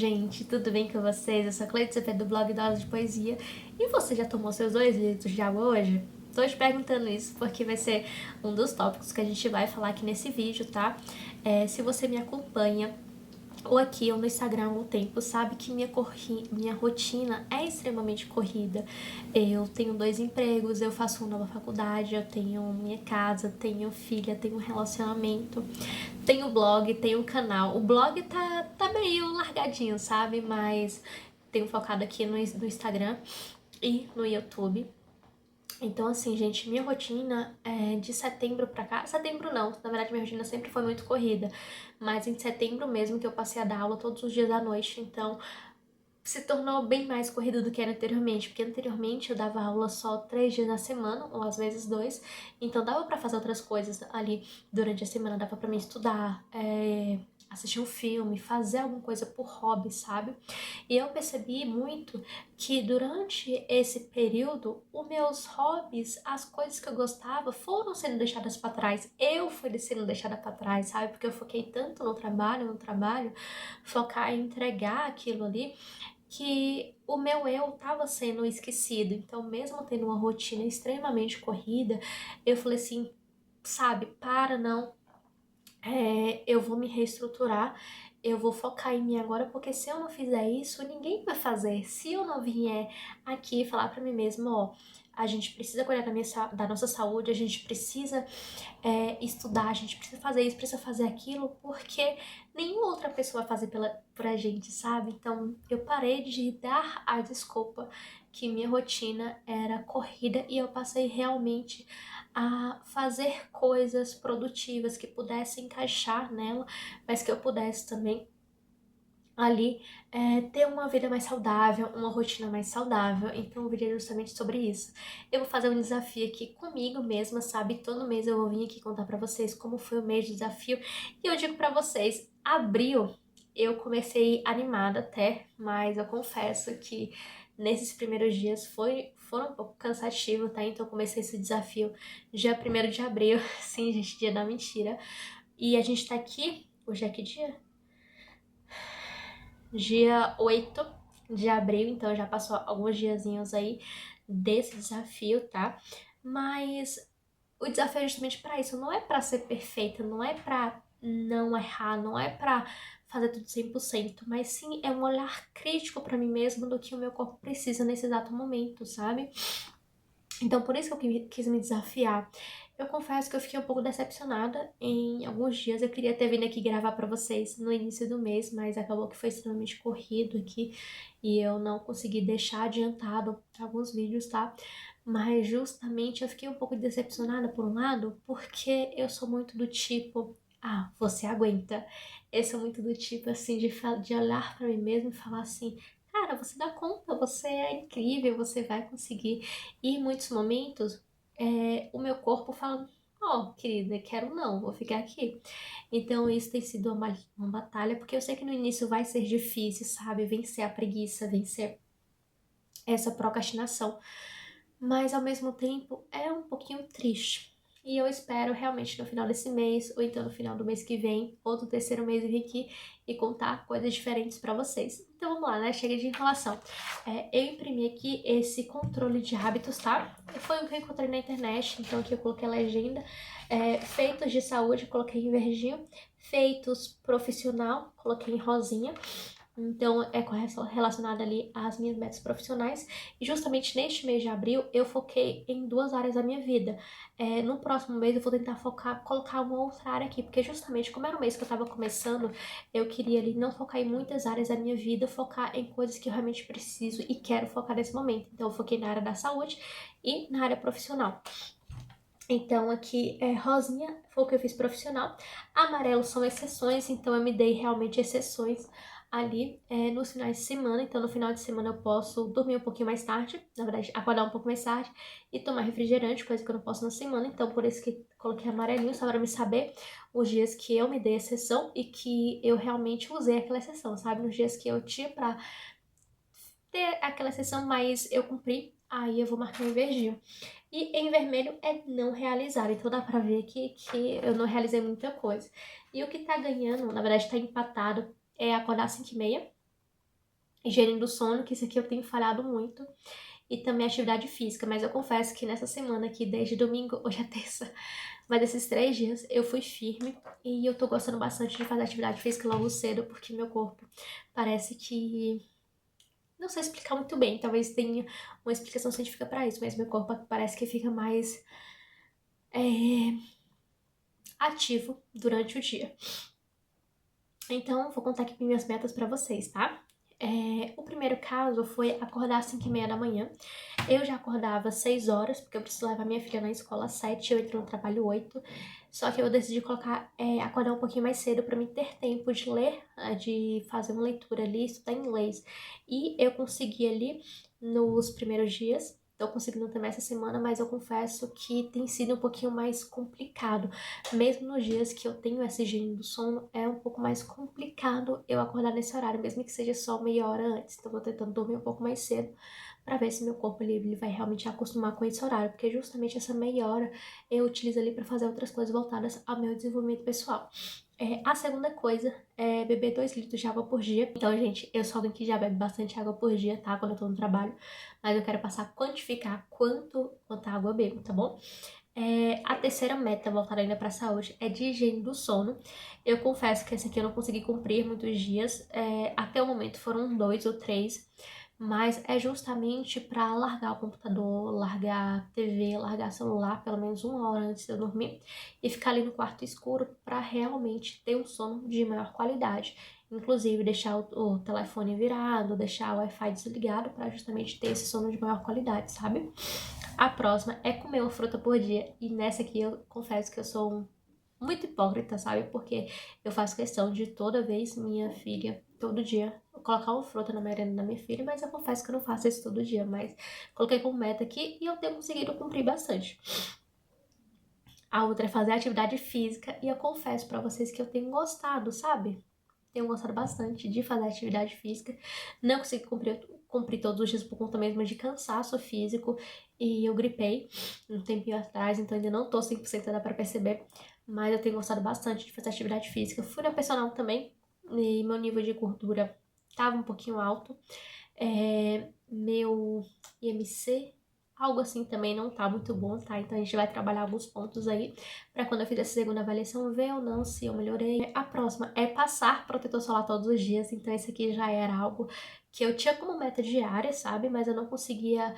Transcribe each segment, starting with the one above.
gente, tudo bem com vocês? Eu sou a Cleiton CP do blog Dose de Poesia. E você já tomou seus 2 litros de água hoje? Tô te perguntando isso porque vai ser um dos tópicos que a gente vai falar aqui nesse vídeo, tá? Se você me acompanha ou aqui ou no Instagram há algum tempo, sabe que minha rotina é extremamente corrida. Eu tenho 2 empregos, eu faço uma nova faculdade, eu tenho minha casa, tenho filha, tenho um relacionamento, tenho blog, tenho canal. O blog tá meio largadinho, sabe? Mas tenho focado aqui no Instagram e no YouTube. Então, assim, gente, minha rotina é de setembro pra cá. Setembro não, na verdade minha rotina sempre foi muito corrida. Mas em setembro mesmo que eu passei a dar aula todos os dias à noite. Então, se tornou bem mais corrida do que era anteriormente. Porque anteriormente eu dava aula só 3 dias na semana, ou às vezes 2. Então, dava pra fazer outras coisas ali durante a semana. Dava pra mim estudar, assistir um filme, fazer alguma coisa por hobby, sabe? E eu percebi muito que durante esse período, os meus hobbies, as coisas que eu gostava, foram sendo deixadas para trás. Eu fui sendo deixada para trás, sabe? Porque eu foquei tanto no trabalho, focar em entregar aquilo ali, que o meu eu estava sendo esquecido. Então, mesmo tendo uma rotina extremamente corrida, eu falei assim, sabe, para não, eu vou me reestruturar, eu vou focar em mim agora, porque se eu não fizer isso, ninguém vai fazer. Se eu não vier aqui falar pra mim mesma, ó, a gente precisa cuidar da nossa saúde, a gente precisa estudar, a gente precisa fazer isso, precisa fazer aquilo, porque nenhuma outra pessoa vai fazer pra gente, sabe? Então eu parei de dar a desculpa que minha rotina era corrida e eu passei realmente a fazer coisas produtivas que pudessem encaixar nela, mas que eu pudesse também ali ter uma vida mais saudável, uma rotina mais saudável. Então o vídeo é justamente sobre isso. Eu vou fazer um desafio aqui comigo mesma, sabe? Todo mês eu vou vir aqui contar pra vocês como foi o mês de desafio. E eu digo pra vocês, abril eu comecei animada até, mas eu confesso que nesses primeiros dias foram um pouco cansativo, tá? Então eu comecei esse desafio dia 1º de abril, sim, gente, dia da mentira. E a gente tá aqui, hoje é que dia? Dia 8 de abril, então já passou alguns diazinhos aí desse desafio, tá? Mas o desafio é justamente pra isso, não é pra ser perfeita, não é pra não errar, não é pra fazer tudo 100%, mas sim é um olhar crítico pra mim mesmo do que o meu corpo precisa nesse exato momento, sabe? Então, por isso que eu quis me desafiar. Eu confesso que eu fiquei um pouco decepcionada em alguns dias. Eu queria ter vindo aqui gravar pra vocês no início do mês, mas acabou que foi extremamente corrido aqui e eu não consegui deixar adiantado alguns vídeos, tá? Mas justamente eu fiquei um pouco decepcionada por um lado, porque eu sou muito do tipo, ah, você aguenta. Eu sou muito do tipo, assim, de olhar pra mim mesma e falar assim, cara, você dá conta, você é incrível, você vai conseguir. E em muitos momentos, o meu corpo fala, ó, querida, quero não, vou ficar aqui. Então isso tem sido uma batalha, porque eu sei que no início vai ser difícil, sabe? Vencer a preguiça, vencer essa procrastinação. Mas ao mesmo tempo é um pouquinho triste. E eu espero realmente no final desse mês, ou então no final do mês que vem, ou do terceiro mês, eu vir aqui e contar coisas diferentes pra vocês. Então vamos lá, né? Chega de enrolação. Eu imprimi aqui esse controle de hábitos, tá? Foi o que eu encontrei na internet, então aqui eu coloquei a legenda. Feitos de saúde, coloquei em verdinho. Feitos profissional, coloquei em rosinha. Então, relacionado ali às minhas metas profissionais. E justamente neste mês de abril, eu foquei em 2 áreas da minha vida. No próximo mês, eu vou tentar colocar uma outra área aqui, porque justamente como era o mês que eu tava começando, eu queria ali não focar em muitas áreas da minha vida, focar em coisas que eu realmente preciso e quero focar nesse momento. Então, eu foquei na área da saúde e na área profissional. Então, aqui rosinha foi o que eu fiz profissional. Amarelo são exceções, então eu me dei realmente exceções ali nos finais de semana. Então, no final de semana eu posso dormir um pouquinho mais tarde, na verdade, acordar um pouco mais tarde e tomar refrigerante, coisa que eu não posso na semana. Então, por isso que coloquei amarelinho, só para me saber os dias que eu me dei exceção e que eu realmente usei aquela exceção, sabe? Nos dias que eu tinha pra ter aquela exceção, mas eu cumpri, aí eu vou marcar em verdinho. E em vermelho é não realizar. Então dá pra ver aqui que eu não realizei muita coisa. E o que tá ganhando, na verdade tá empatado, é acordar às 5h30. higiene do sono, que isso aqui eu tenho falhado muito, e também atividade física, mas eu confesso que nessa semana aqui, desde domingo, hoje é terça, mas esses 3 dias eu fui firme e eu tô gostando bastante de fazer atividade física logo cedo, porque meu corpo parece que... Não sei explicar muito bem, talvez tenha uma explicação científica pra isso, mas meu corpo parece que fica mais ativo durante o dia. Então, vou contar aqui minhas metas pra vocês, tá? O primeiro caso foi acordar às 5h30 da manhã. Eu já acordava às 6 horas, porque eu preciso levar minha filha na escola às 7, eu entro no trabalho 8. Só que eu decidi acordar um pouquinho mais cedo pra mim ter tempo de ler, de fazer uma leitura ali, estudar inglês. E eu consegui ali nos primeiros dias. Tô conseguindo também essa semana, mas eu confesso que tem sido um pouquinho mais complicado. Mesmo nos dias que eu tenho essa higiene do sono, é um pouco mais complicado eu acordar nesse horário, mesmo que seja só meia hora antes. Então, eu tô tentando dormir um pouco mais cedo pra ver se meu corpo ele vai realmente acostumar com esse horário, porque justamente essa meia hora eu utilizo ali pra fazer outras coisas voltadas ao meu desenvolvimento pessoal. A segunda coisa é beber 2 litros de água por dia. Então, gente, eu sou alguém que já bebe bastante água por dia, tá? Quando eu tô no trabalho. Mas eu quero passar a quantificar quanta água eu bebo, tá bom? A terceira meta, voltada ainda para a saúde, é de higiene do sono. Eu confesso que essa aqui eu não consegui cumprir muitos dias. Até o momento foram 2 ou 3. Mas é justamente para largar o computador, largar a TV, largar celular pelo menos 1 hora antes de eu dormir e ficar ali no quarto escuro para realmente ter um sono de maior qualidade. Inclusive deixar o telefone virado, deixar o Wi-Fi desligado para justamente ter esse sono de maior qualidade, sabe? A próxima é comer uma fruta por dia. E nessa aqui eu confesso que eu sou muito hipócrita, sabe? Porque eu faço questão de toda vez minha filha, todo dia, colocar uma fruta na merenda da minha filha, mas eu confesso que eu não faço isso todo dia. Mas coloquei como meta aqui e eu tenho conseguido cumprir bastante. A outra é fazer atividade física e eu confesso pra vocês que eu tenho gostado, sabe? Tenho gostado bastante de fazer atividade física. Não consegui cumprir todos os dias por conta mesmo de cansaço físico. E eu gripei um tempinho atrás, então ainda não tô 100%, dá pra perceber. Mas eu tenho gostado bastante de fazer atividade física. Fui na personal também, e meu nível de gordura tava um pouquinho alto. Meu IMC, algo assim também não tá muito bom, tá? Então a gente vai trabalhar alguns pontos aí pra quando eu fizer essa segunda avaliação ver ou não se eu melhorei. A próxima é passar protetor solar todos os dias, então esse aqui já era algo que eu tinha como meta diária, sabe? Mas eu não conseguia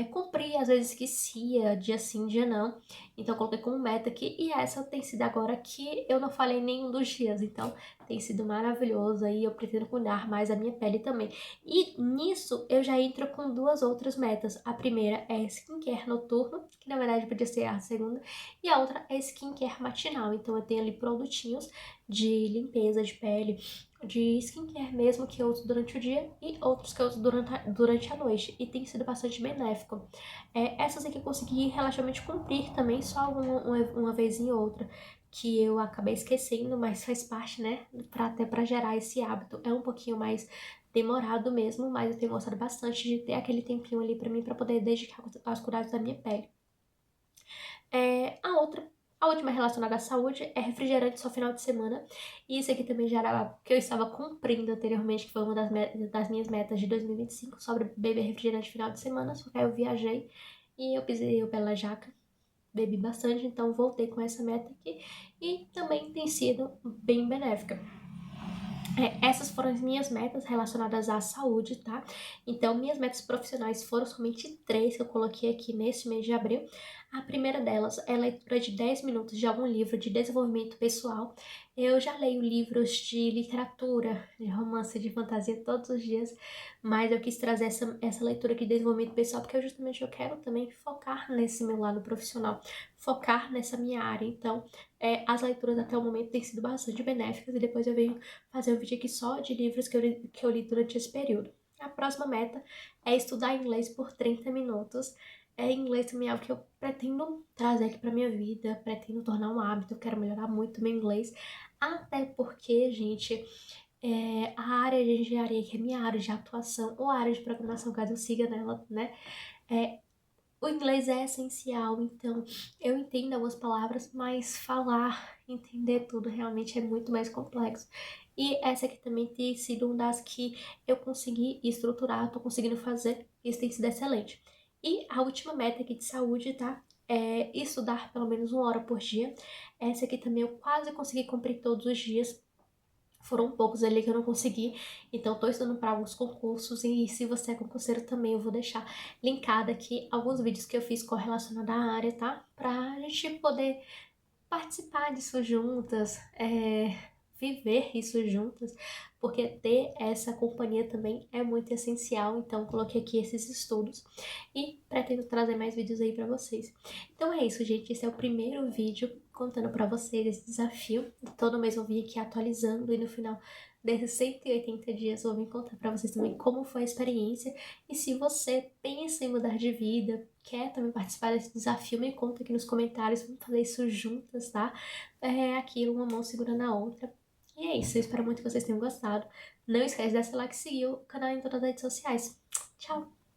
cumprir, às vezes esquecia, dia sim, dia não. Então eu coloquei como meta aqui e essa tem sido agora que eu não falei nenhum dos dias, então tem sido maravilhoso aí, eu pretendo cuidar mais da minha pele também. E nisso eu já entro com 2 outras metas. A primeira é skincare noturno, que na verdade podia ser a segunda, e a outra é skincare matinal. Então eu tenho ali produtinhos de limpeza de pele, de skincare mesmo que eu uso durante o dia e outros que eu uso durante a noite. E tem sido bastante benéfico. Essas aqui eu consegui relativamente cumprir também, só uma vez em outra. Que eu acabei esquecendo, mas faz parte, né? Até pra gerar esse hábito. É um pouquinho mais demorado mesmo, mas eu tenho gostado bastante de ter aquele tempinho ali pra mim, pra poder dedicar aos cuidados da minha pele. A última relacionada à saúde é refrigerante só final de semana. E isso aqui também já era o que eu estava cumprindo anteriormente, que foi uma das minhas metas de 2025, sobre beber refrigerante final de semana. Só que aí eu viajei e eu pisei o pé na jaca, bebi bastante, então voltei com essa meta aqui. E também tem sido bem benéfica. Essas foram as minhas metas relacionadas à saúde, tá? Então, minhas metas profissionais foram somente 3 que eu coloquei aqui nesse mês de abril. A primeira delas é a leitura de 10 minutos de algum livro de desenvolvimento pessoal. Eu já leio livros de literatura, de romance, de fantasia todos os dias, mas eu quis trazer essa leitura aqui de desenvolvimento pessoal porque justamente eu quero também focar nesse meu lado profissional, focar nessa minha área. Então, as leituras até o momento têm sido bastante benéficas e depois eu venho fazer um vídeo aqui só de livros que eu li durante esse período. A próxima meta é estudar inglês por 30 minutos. Inglês também é algo que eu pretendo trazer aqui pra minha vida, pretendo tornar um hábito, eu quero melhorar muito meu inglês. Até porque, gente, a área de engenharia, que é minha área de atuação, ou a área de programação, caso eu siga nela, né? O inglês é essencial, então eu entendo algumas palavras, mas falar, entender tudo realmente é muito mais complexo. E essa aqui também tem sido uma das que eu consegui estruturar, tô conseguindo fazer, isso tem sido excelente. E a última meta aqui de saúde, tá? É estudar pelo menos 1 hora por dia. Essa aqui também eu quase consegui cumprir todos os dias. Foram poucos ali que eu não consegui, então estou estudando para alguns concursos e se você é concurseiro também eu vou deixar linkado aqui alguns vídeos que eu fiz correlacionados à área, tá? Pra gente poder participar disso juntas, viver isso juntas, porque ter essa companhia também é muito essencial. Então, coloquei aqui esses estudos e pretendo trazer mais vídeos aí pra vocês. Então é isso, gente. Esse é o primeiro vídeo contando pra vocês esse desafio. Todo mês eu vim aqui atualizando e no final desses 180 dias eu vim contar pra vocês também como foi a experiência. E se você pensa em mudar de vida, quer também participar desse desafio, me conta aqui nos comentários. Vamos fazer isso juntas, tá? É aquilo, uma mão segurando a outra. E é isso, eu espero muito que vocês tenham gostado. Não esquece de dar seu like e seguir o canal em todas as redes sociais. Tchau!